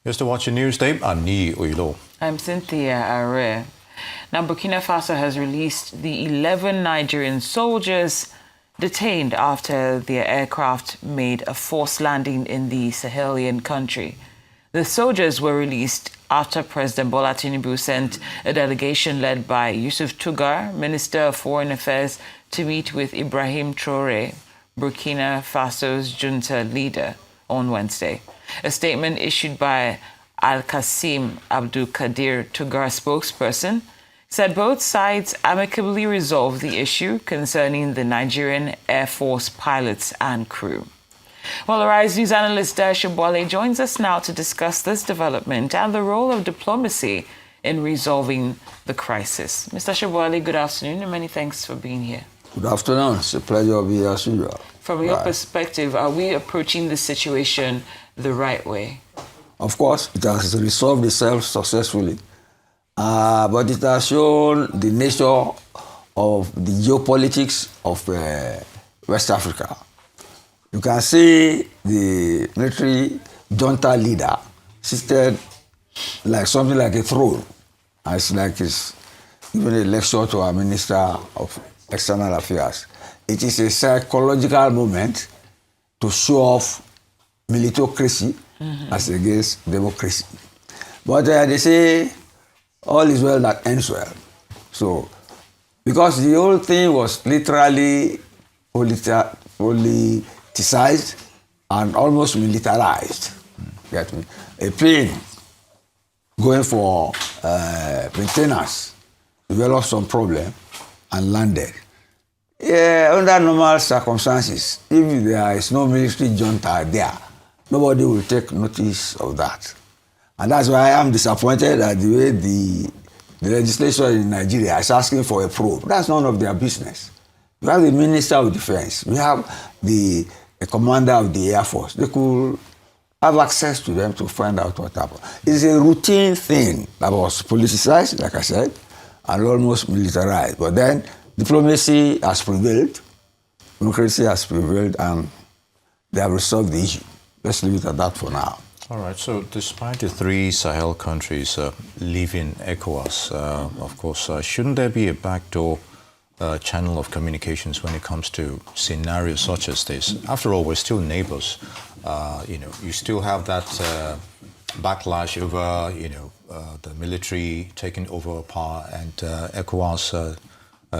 Here's to watch your news tape. I'm Ni Uilo. I'm Cynthia Are. Now, Burkina Faso has released the 11 Nigerian soldiers detained after their aircraft made a forced landing in the Sahelian country. The soldiers were released after President Bola Tinubu sent a delegation led by Yusuf Tugar, Minister of Foreign Affairs, to meet with Ibrahim Traoré, Burkina Faso's junta leader, on Wednesday. A statement issued by Al-Qasim Abdul Qadir Tugar spokesperson said both sides amicably resolved the issue concerning the Nigerian Air Force pilots and crew. Well, Arise News analyst Dayo Sobowale joins us now to discuss this development and the role of diplomacy in resolving the crisis. Mr. Sobowale, good afternoon and many thanks for being here. Good afternoon. It's a pleasure to be here as usual. From your perspective, are we approaching the situation the right way? Of course, it has resolved itself successfully. But it has shown the nature of the geopolitics of West Africa. You can see the military junta leader seated like something like a throne. It's like he's giving a lecture to our Minister of External Affairs. It is a psychological moment to show off militocracy as against democracy. But they say all is well that ends well. So, because the whole thing was literally politicized and almost militarized. Get me? A plane going for maintenance developed some problem and landed. Yeah, under normal circumstances, if there is no military junta there, nobody will take notice of that. And that's why I am disappointed at the way the legislation in Nigeria is asking for a probe. That's none of their business. We have the Minister of Defense. We have the Commander of the Air Force. They could have access to them to find out what happened. It's a routine thing that was politicized, like I said, and almost militarized. But then diplomacy has prevailed, democracy has prevailed, and they have resolved the issue. Let's leave it at that for now. All right, so despite the three Sahel countries leaving ECOWAS, of course, shouldn't there be a backdoor channel of communications when it comes to scenarios such as this? After all, we're still neighbors. You still have that backlash over, the military taking over power and ECOWAS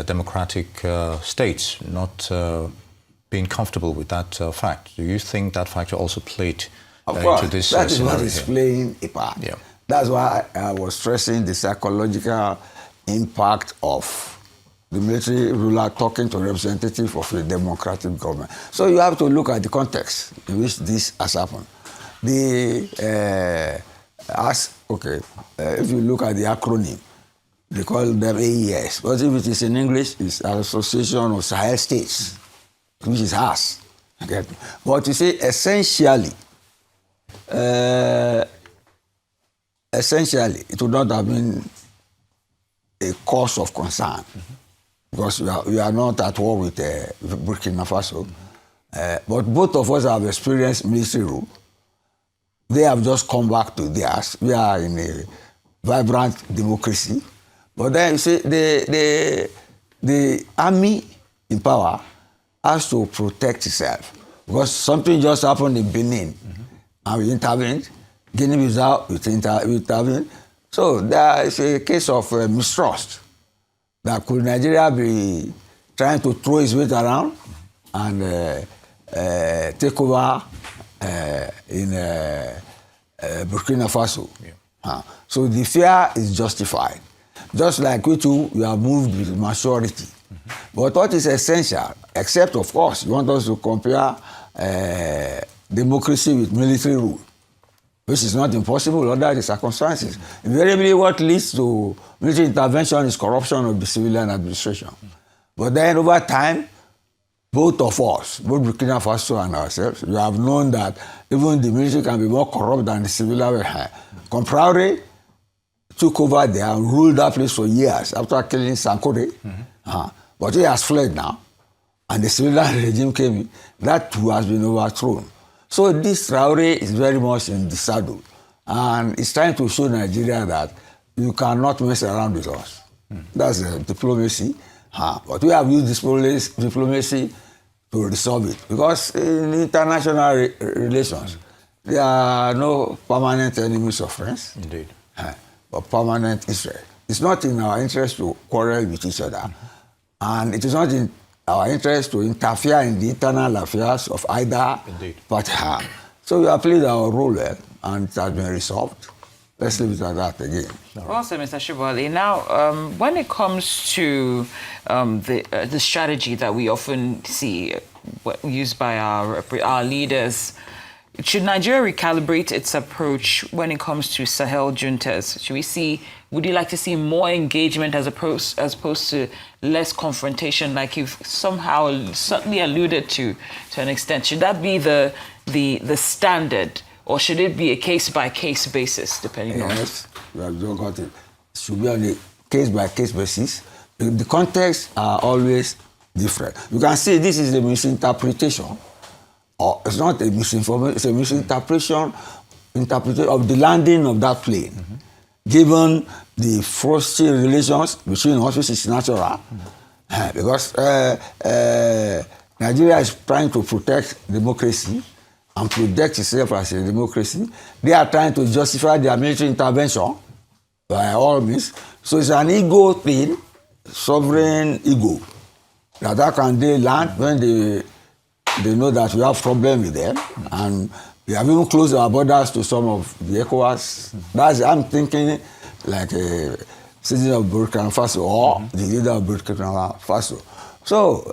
democratic states not being comfortable with that fact. Do you think that factor also played into this that is scenario what is playing a part. Yeah. That's why I was stressing the psychological impact of the military ruler talking to a representative of a democratic government. So you have to look at the context in which this has happened. If you look at the acronym, they call them AES. But if it is in English, it's an Association of Sahel States, which is us. Okay? But you see, essentially, it would not have been a cause of concern because we are not at war with Burkina Faso. But both of us have experienced military rule. They have just come back to theirs. We are in a vibrant democracy. But then you see, the army in power has to protect itself because something just happened in Benin. And we intervened. Guinea-Bissau, we intervened. So there is a case of mistrust. That could Nigeria be trying to throw its weight around and take over in Burkina Faso? Yeah. So the fear is justified. Just like we too, we have moved with maturity. But what is essential, except of course, you want us to compare democracy with military rule, which is not impossible under the circumstances. Invariably, what leads to military intervention is corruption of the civilian administration. But then over time, both of us, both Burkina Faso and ourselves, we have known that even the military can be more corrupt than the civilian. Compaoré took over there and ruled that place for years after killing Sankore. But he has fled now, and the civilian regime came in. That too has been overthrown. So this Traoré is very much in the saddle. And it's trying to show Nigeria that you cannot mess around with us. That's diplomacy. But we have used diplomacy to resolve it. Because in international relations, there are no permanent enemies or friends. Indeed. But permanent Israel. It's not in our interest to quarrel with each other. And it is not in our interest to interfere in the internal affairs of either party. So we have played our role well, and it has been resolved. Let's leave it at that again. Also, Mr. Sobowale, now, when it comes to the strategy that we often see used by our leaders, should Nigeria recalibrate its approach when it comes to Sahel juntas? Would you like to see more engagement as opposed to less confrontation, like you've somehow certainly alluded to an extent? Should that be the standard, or should it be a case-by-case basis, depending on... Yes, we have just got it. It should be on a case-by-case basis. The contexts are always different. You can say this is a misinterpretation, or it's not a misinformation, it's a misinterpretation of the landing of that plane, given the frosty relations between us, which is natural, because Nigeria is trying to protect democracy and project itself as a democracy. They are trying to justify their military intervention by all means. So it's an ego thing, sovereign ego. That how can they land when they know that we have problem with them, and we have even closed our borders to some of the ECOWAS. I'm thinking like a citizen of Burkina Faso or the leader of Burkina Faso. So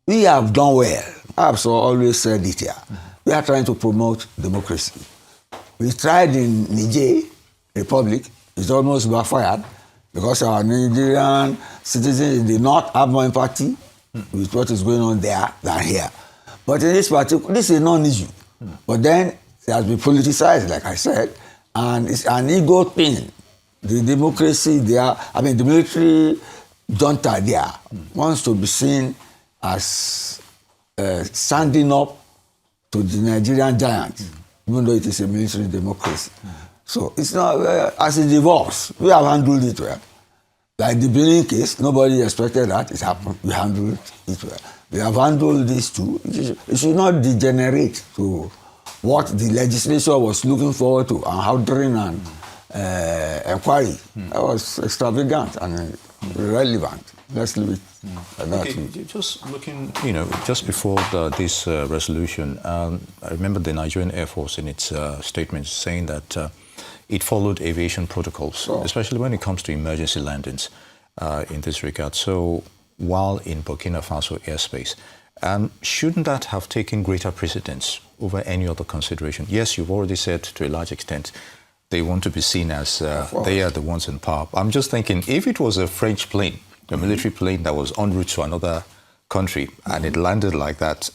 we have done well. I've always said it here. We are trying to promote democracy. We tried in Niger Republic. It's almost backfired because our Nigerian citizens did not have more empathy with what is going on there than here. But in this particular, this is a non-issue. But then it has been politicized, like I said, and it's an ego thing. The democracy there, the military junta there wants to be seen as standing up to the Nigerian giants, even though it is a military democracy. So it's not, as it evolves, we have handled it well. Like the Benin case, nobody expected that. It happened. We handled it well. We have handled this too. It should not degenerate to what the legislature was looking forward to, and how during an inquiry. That was extravagant and irrelevant. Let's leave it at that. Okay, just looking, just before this resolution, I remember the Nigerian Air Force in its statement saying that it followed aviation protocols, especially when it comes to emergency landings in this regard. So while in Burkina Faso airspace, shouldn't that have taken greater precedence over any other consideration? Yes, you've already said to a large extent they want to be seen as they are the ones in power. I'm just thinking, if it was a French plane, a military plane that was en route to another country, and it landed like that...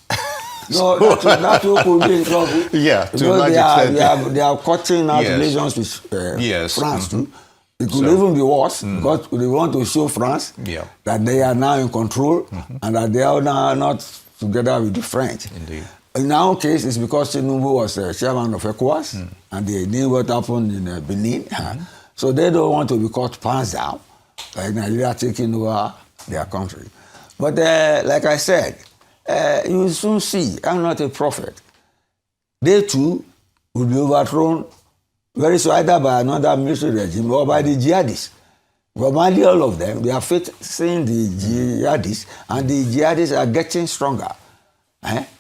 No, that could be in trouble. Yeah, to a large extent. They are cutting out relations with France too. It could even be worse because they want to show France that they are now in control and that they are now not together with the French. Indeed. In our case, it's because Tinubu was chairman of ECOWAS and they knew what happened in Benin. So they don't want to be caught pants down, like Nigeria taking over their country. But like I said, you will soon see, I'm not a prophet. They too will be overthrown very soon, either by another military regime or by the jihadists. But mainly all of them, they are facing the jihadists, and the jihadists are getting stronger.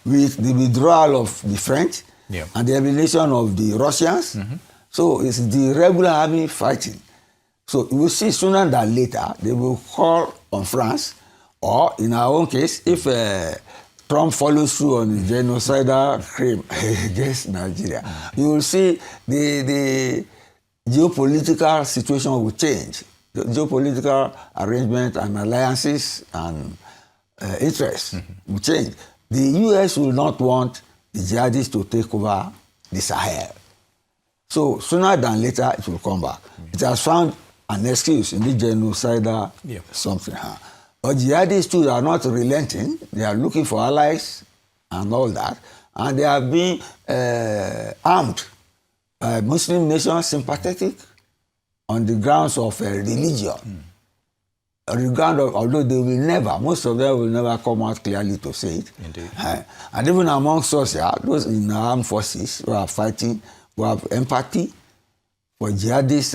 With the withdrawal of the French and the elimination of the Russians. So it's the regular army fighting. So you will see sooner than later, they will call on France, or in our own case, if Trump follows through on the genocidal crime against Nigeria, you will see the geopolitical situation will change. The geopolitical arrangement and alliances and interests will change. The U.S. will not want the jihadists to take over the Sahel. So sooner than later, it will come back. It has found an excuse in the genocidal something. But jihadists too are not relenting. They are looking for allies and all that. And they are being armed Muslim nations sympathetic on the grounds of religion. On the ground of, although they will never, most of them will never come out clearly to say it. Indeed. And even amongst us, those in the armed forces who are fighting, who have empathy for jihadist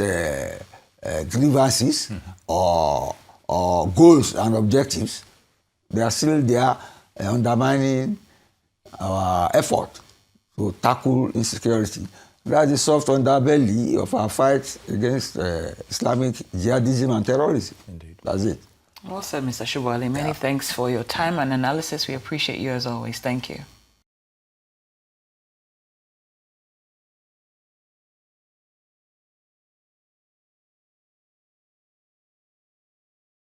grievances or goals and objectives, they are still there undermining our effort to tackle insecurity. That's the soft underbelly of our fight against Islamic jihadism and terrorism. Indeed. That's it. Well said, Mr. Sobowale. Many thanks for your time and analysis. We appreciate you as always. Thank you.